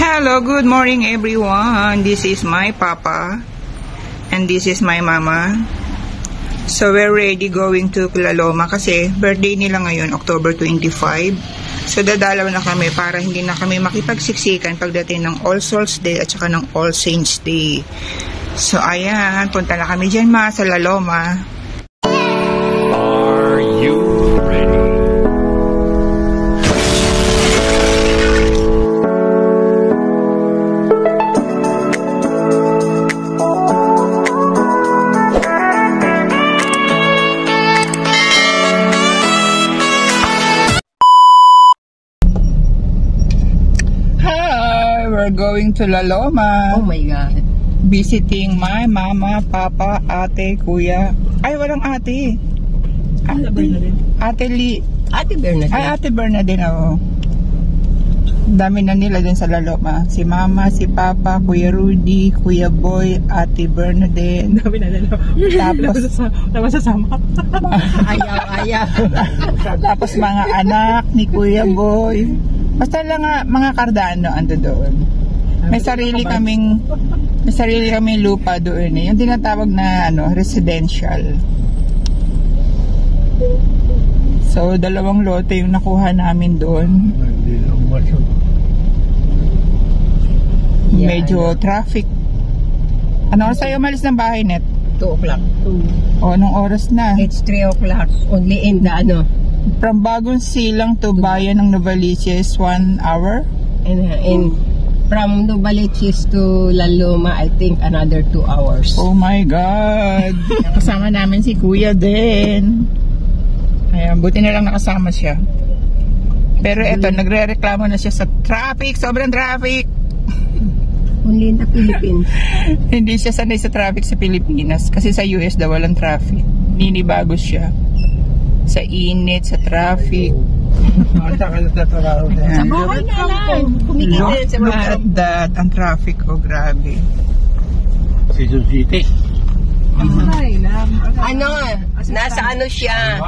Hello, good morning everyone. This is my papa and this is my mama. So we're ready going to Kulaloma kasi birthday nila ngayon, October 25. So dadalaw na kami para hindi na kami makipagsiksikan pagdating ng All Souls Day at saka ng All Saints Day. So ayan, punta na kami dyan sa Laloma. Are you ready? We're going to Laloma. Oh my God. Visiting my mama, papa, ate, kuya. Ay, walang ate. Ate Bernadine. Ate Bernadine. Ay, Ate Bernadine, oo. Dami na nila din sa Laloma. Si mama, si papa, kuya Rudy, kuya Boy, Ate Bernadine. Dami na nila. Tapos, masasama. Ayaw. tapos mga anak ni kuya Boy. Basta lang nga, mga Cardano ando doon. May sarili kaming lupa doon eh. Yung tinatawag na residential. So, 2 lote yung nakuha namin doon. Medyo traffic. Ano oras tayo umalis ng bahay, Net? 2 o'clock. O, anong oras na? It's 3 o'clock. Only in the From Bagong Silang to Bayan ng Novaliches, 1 hour? And from Novaliches to Laloma, I think another 2 hours. Oh my God! Nakasama namin si Kuya din. Ayan, buti na lang nakasama siya. Pero eto, nagre-reklamo na siya sa traffic. Sobrang traffic! Only in the Philippines. Hindi siya sanay sa traffic sa Pilipinas. Kasi sa US daw walang traffic. Ninibago siya. Sa init, sa traffic. Sa bahay na lang. Kumikita yan sa Look bahay. at that. Ang traffic, grabe. Quezon City. Nasa siya?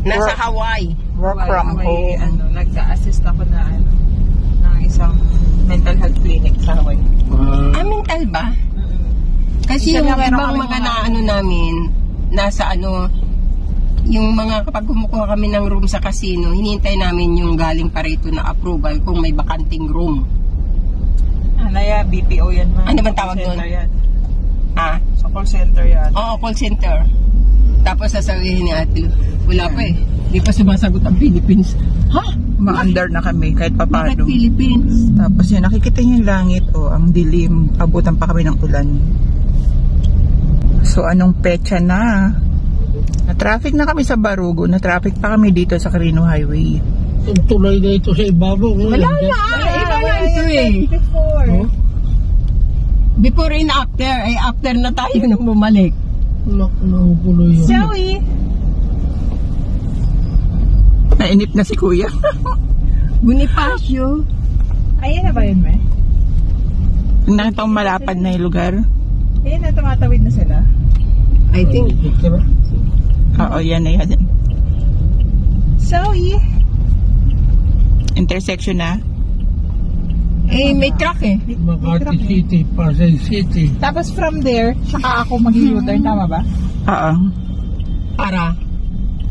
Nasa Hawaii. Work from home. Nag-assist ako na ng isang mental health clinic sa Hawaii. Mental ba? Kasi Isa yung lang meron ibang kami mga mga namin, nasa yung mga kapag kumukuha kami ng room sa casino, hinihintay namin yung galing pa rito na approval kung may bakanting room. Anaya, BPO yan ma. Ano bang tawag Call doon? center yan. Sa call center yan. Oo, call center. Tapos sasabihin ni Ate, wala pa eh. Hindi pa sumasagot ang Philippines. Ha? Ma-under na kami kahit Bakit papano. Philippines? Tapos yun, nakikita niyo yung langit, ang dilim, abutan pa kami ng ulan. So, anong petsa na? Na-traffic na kami sa Barugo, na-traffic pa kami dito sa Carino Highway. Ang tulay na ito sa ibabaw. Wala na. Iba na ito eh. Before and after. Ay after na tayo nung bumalik. Nakukuloy yun. Joey! Nainip na si Kuya. Bonifacio. Ayan na ba yun, me? Tingnan itong malapad na yung lugar. Ayan na, tumatawid na sila. I think. Oo, yan na yan. Joey! Intersection na. May truck eh. Makati City, Pasay City. Tapos from there, saka ako mag-u-turn, tama ba? Oo. Para.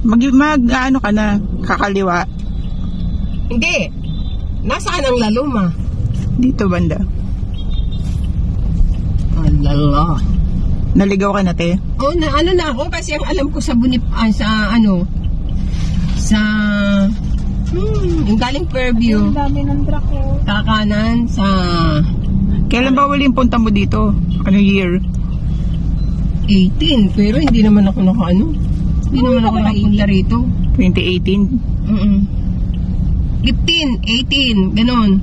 Ano ka na, kakaliwa. Hindi. Nasaan ang Laloma? Dito banda. Alala. Naligaw ka na, te? Oh, na ako kasi ang alam ko sa yung galing Fairview. Ang dami ng truck ko. Kakanan sa Kailan ba uling punta mo dito? Anong year? 18. Pero hindi naman ako Hindi naman ako nakapunta rito. 2018? 15, 18, ganon.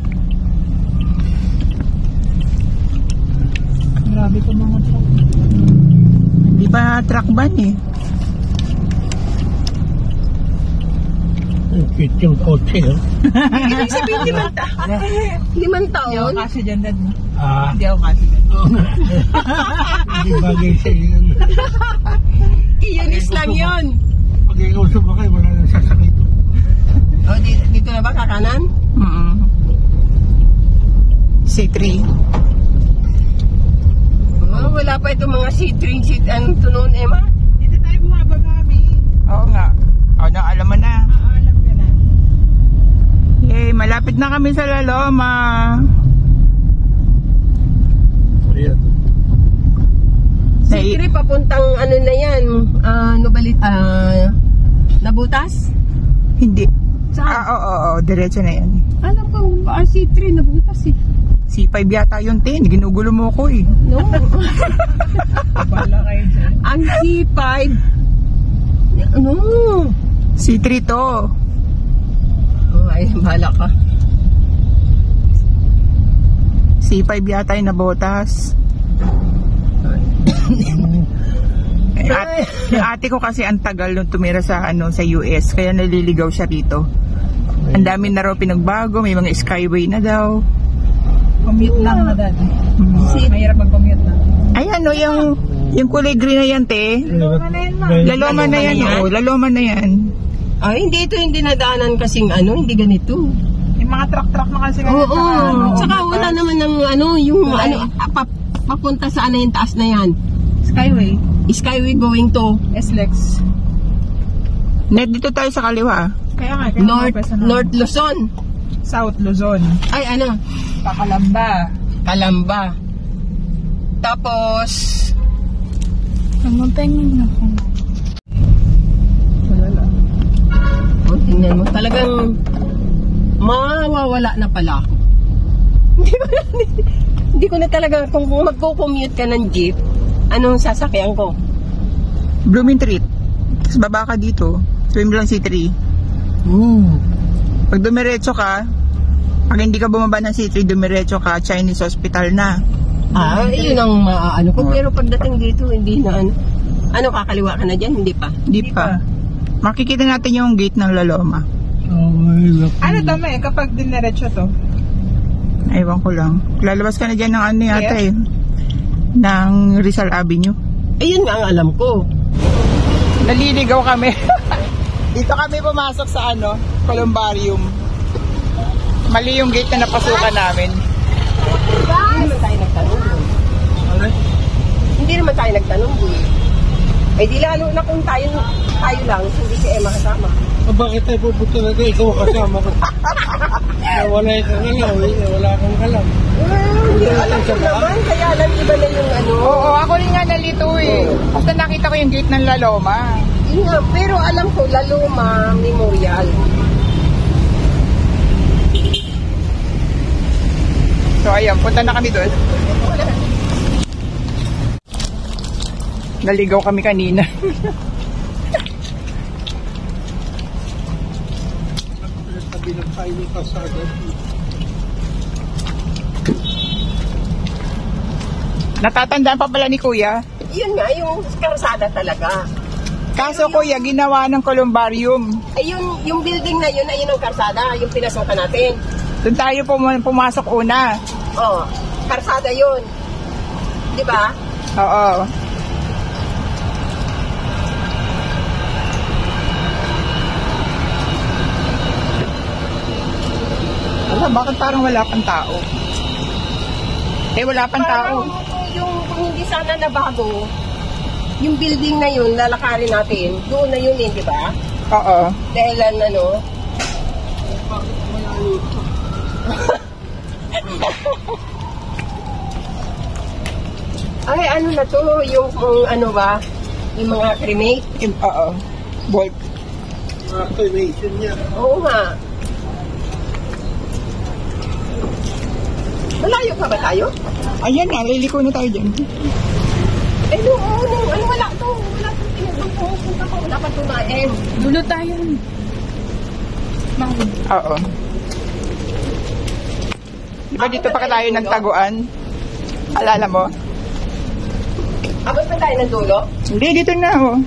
Grabe ko mga truck. Di ba truck ban eh? Cute yung kotse. Ibig sabihin, 5 taon? Hindi ako kasi dyan, Dad. Ah, Hindi ako kasi dyan. hindi bagay sa iyo. Iunis lang yun. Pag ikaw sumakay, wala nang sasakit. O, dito na ba kakanan? C3. Oh, wala pa itong mga C3, ano to noon, Emma? Dito tayo bumababa kami. Oo nga. O, alam mo na. Alam ka na. Yay, malapit na kami sa La Loma. Ayan. C3 papuntang ano na yan, Nabutas? Hindi. Saan? Oo, diretso na yan. Alam ko, C3 Nabutas eh. C5 yata yun, Tin. Ginugulo mo ko eh. No. Bala kayo dyan. Ang C5. Ano? C3 to. Oh, ay, bahala ka. C5 yata yung nabotas. Yung ate ko kasi ang tagal nung tumira sa US, kaya naliligaw siya rito. Ang dami na raw pinagbago, may mga skyway na daw. Commute lang na dati. Hmm. Mahirap mag-commute na. Ayan yung kulay green na yan, te. Luma na yun, ma. Laloma na yan, oo. Laloma na yan. Ay, hindi ito yung dinadaanan kasing hindi ganito. Yung mga truck-truck na kasi ganyan. Oo, tsaka wala naman ng yung papunta sa yung taas na yan. Skyway. Skyway going to SLEX. Net dito tayo sa kaliwa. Kaya nga. North Luzon. South Luzon. Ay, Pakalamba. Kalamba. Tapos, tingnan mo, talagang mawawala na pala ako. Hindi ko na talaga, kung magko-commute ka ng jeep, anong sasakyan ko? Blooming Treat. Tapos baba ka dito. Swim lang C3. Pag dumiretso ka, pag hindi ka bumaba ng C3, dumiretso ka, Chinese Hospital na. Yun ang maaano ko. Pero pagdating dito, hindi na kakaliwa ka na dyan? Hindi pa. Hindi pa. Makikita natin yung gate ng La Loma. Ano tama kapag diniretso to? Ewan ko lang. Lalabas ka na dyan ng yata eh. Ng Rizal Avenue. Ayun nga ang alam ko. Naliligaw kami. Dito kami pumasok sa Columbarium. Mali yung gate na napasukan namin. Hindi naman tayo nagtanong. Hindi naman tayo nagtanong. Eh di lalo na kung tayo lang, hindi si Emma kasama. Bakit tayo pupunta na doon? Ikaw kasama ko. Wala kang alam. Wala kang alam. Hindi alam ko naman, kaya lang iba na yung Oo, ako rin nga nalito eh. Basta nakita ko yung gate ng La Loma. Yun nga, pero alam ko, La Loma Memorial. So ayan, punta na kami doon. Naligaw kami kanina. Tabi ng kainin kasada. Natatandaan pa pala ni Kuya. Yun nga, yung karsada talaga. Kaso Kuya, ginawa ng Columbarium. Ay, yung building na yun, ayun ang karsada, yung pinasukan natin. Doon tayo pumasok una. Oh, karsada yun. Di ba? Oo. Alam, bakit parang wala pang tao? Wala pang tao. Kung hindi sana nabago, yung building na yun, lalakarin natin, doon na yun di ba? Oo. Dahil ay, ano na to, yung yung mga cremate? Oo. Bolt. Mga cremation niya. Oo nga. Malayo pa ba tayo? Ayan na, liliko na tayo dyan. Wala to. Wala to. Punta ko, wala pa tumain. Dulo tayo. Oo. Diba dito pa tayo nagtaguan? Alala mo? Abot pa tayo ng dulo? Hindi, dito na oh.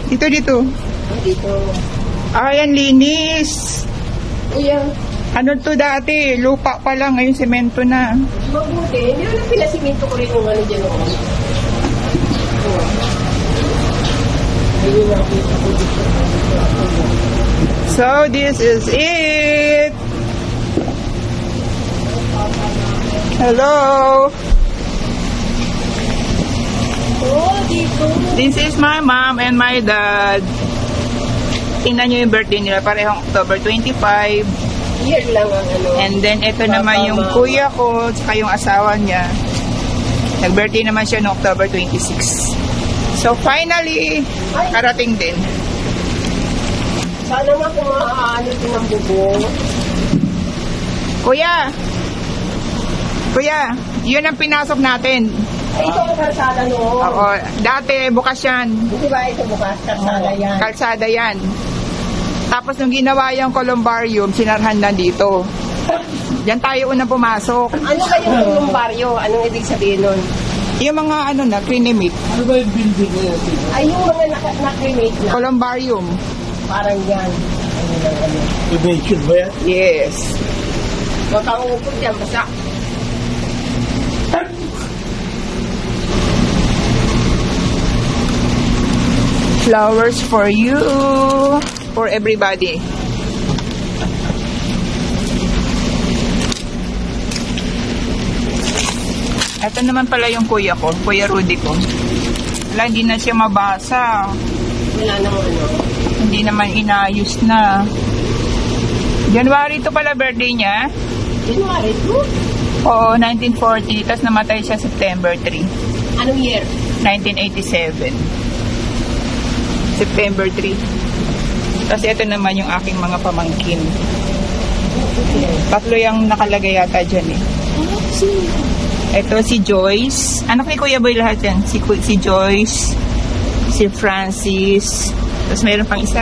Dito. Dito. Ayan, linis. Ayan. Ano to dati? Lupa pa lang, ngayon semento na. Mabuti. Hindi na pinasiminto ko rin yung dyan ako. So, this is it. Hello! Oh, dito. This is my mom and my dad. Tingnan nyo yung birthday nila. Parehong October 25. Year lang ang ano. And then, ito naman yung kuya ko, tsaka yung asawa niya. Nag-birthday naman siya noong October 26. So, finally, karating din. Sana nga kung maaano din ang bubong. Kuya! Kuya, yun ang pinasok natin. Ito ang kalsada noon. Oo, dati bukas yan. Hindi ba ito bukas? Kalsada yan. Kalsada yan. Tapos nung ginawa yung columbarium, sinarhan na dito. Diyan tayo unang pumasok. Ano ba yung columbarium? Anong ibig sabihin nun? Yung mga ano na, crinimate. Ano ba yung building na yan? Ay, yung mga na-cremate na. Columbarium. Parang yan. Ano lang ano. Cremation ba yan? Yes. Huwag kang upod dyan, basta. Flowers for you. For everybody. Ito naman pala yung kuya ko. Kuya Rudy ko. Wala, hindi na siya mabasa. Wala nang ano. Hindi naman inayos na. January to pala birthday niya. January 2? Oo, 1940. Tapos namatay siya September 3. Anong year? 1987. September 3. Tapos ito naman yung aking mga pamangkin. Tatlo yung nakalagay yata dyan eh. Ito si Joyce. Anak ni Kuya Boy lahat yan. Si Joyce. Si Francis. Tapos mayroon pang isa.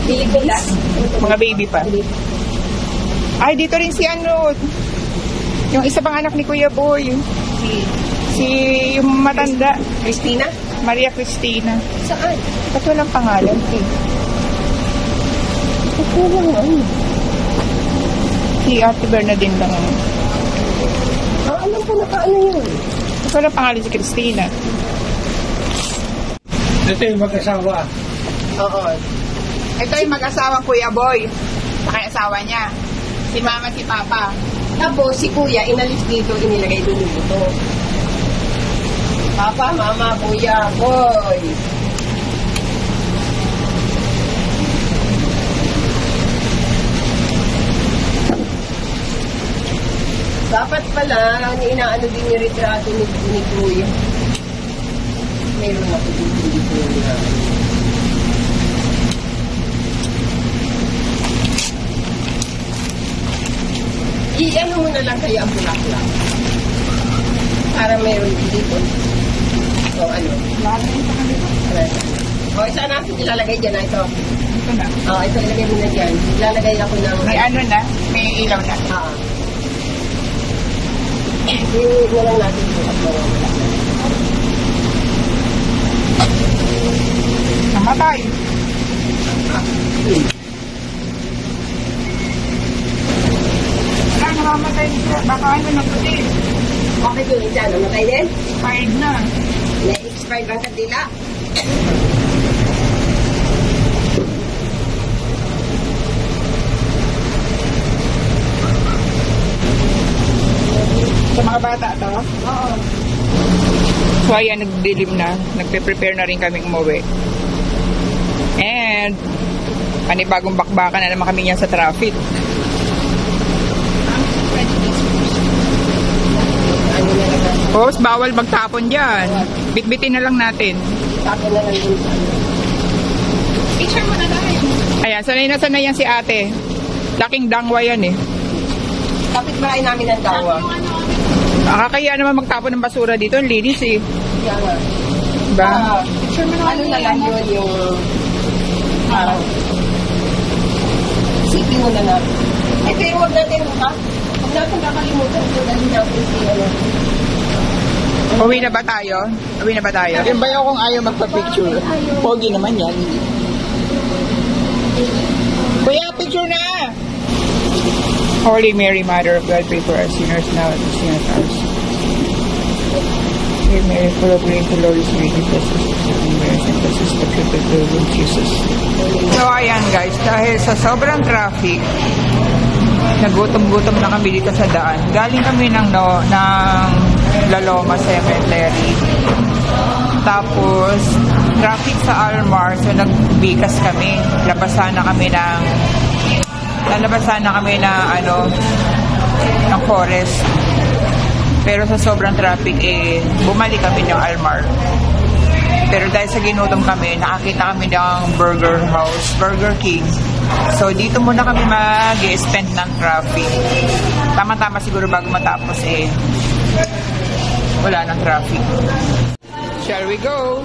Pilipinas. Mga baby pa. Ay, dito rin si ano. Yung isa pang anak ni Kuya Boy. Si yung matanda. Christina? Maria Cristina. Saan? Ba't walang pangalan? Si Ate Bernadine lang. Alam ko na paano yun. Ba't walang pangalan si Cristina? Ito yung mag-asawa. Oo. Ito yung mag-asawang Kuya Boy. Saka yung asawa niya. Si Mama, si Papa. Tapos si Kuya, inalis dito, inilagay doon yung buto. Papa, Mama, Kuya, Boy. Dapat pala, inaano din yung retrato ni Kuya. Meron ako dito na. I-ano mo na lang kaya ang bulaklak. Para meron dito. O ano? O isa natin ilalagay dyan na ito. Ito na. O ito ilagay mo na dyan. Ilalagay ako ng... May ano na? May ilaw na. Yung na lang natin ito at mawawala. Namatay. Wala, namamatay siya. Baka ano na puti. Okay yung isa, namatay din? Expired na. Na-expired ang kadila. Sa mga bata to? Oo. So ayan, nagdilim na. Nagpe-prepare na rin kaming umuwi. And panibagong bakbakan na naman kami yan sa traffic. Ano na lang? Boss, bawal magtapon dyan. Bitbitin na lang natin. Tapos na lang din. Picture mo na tayo. Ayan, sanay yan si ate. Laking dangwa yan eh. Kapit bahay namin ang dawa. Nakakaya naman magtapon ng basura dito. Ang linis eh. Kaya nga. Diba? Ano na lang yun yung... Sipin mo na lang. Eh, pero huwag natin, ha? Huwag natin kakalimutan kung dali natin si ano. Uwi na ba tayo? Uwi na ba tayo? Yung bayo kung ayaw magpa-picture. Pogi naman yan. Kuya, picture na! Holy Mary, Mother of God, pray for us sinners now and at the sinners hours. Hail Mary, full of grace, the Lord is with you. Blessed is the Mary, and blessed is the fruit of the womb, Jesus. So ayan guys, dahil sa sobrang traffic, Nagutom-gutom na kami dito sa daan. Galing kami ng La Loma Cemetery. Tapos, traffic sa Almar. So, nagbikas kami. Nalabasan na kami ng forest. Pero sa sobrang traffic, bumalik kami ng Almar. Pero dahil sa ginutom kami, nakakita kami ng Burger King. So, dito muna kami mag-spend ng traffic. Tama-tama siguro bago matapos wala ng traffic. Shall we go?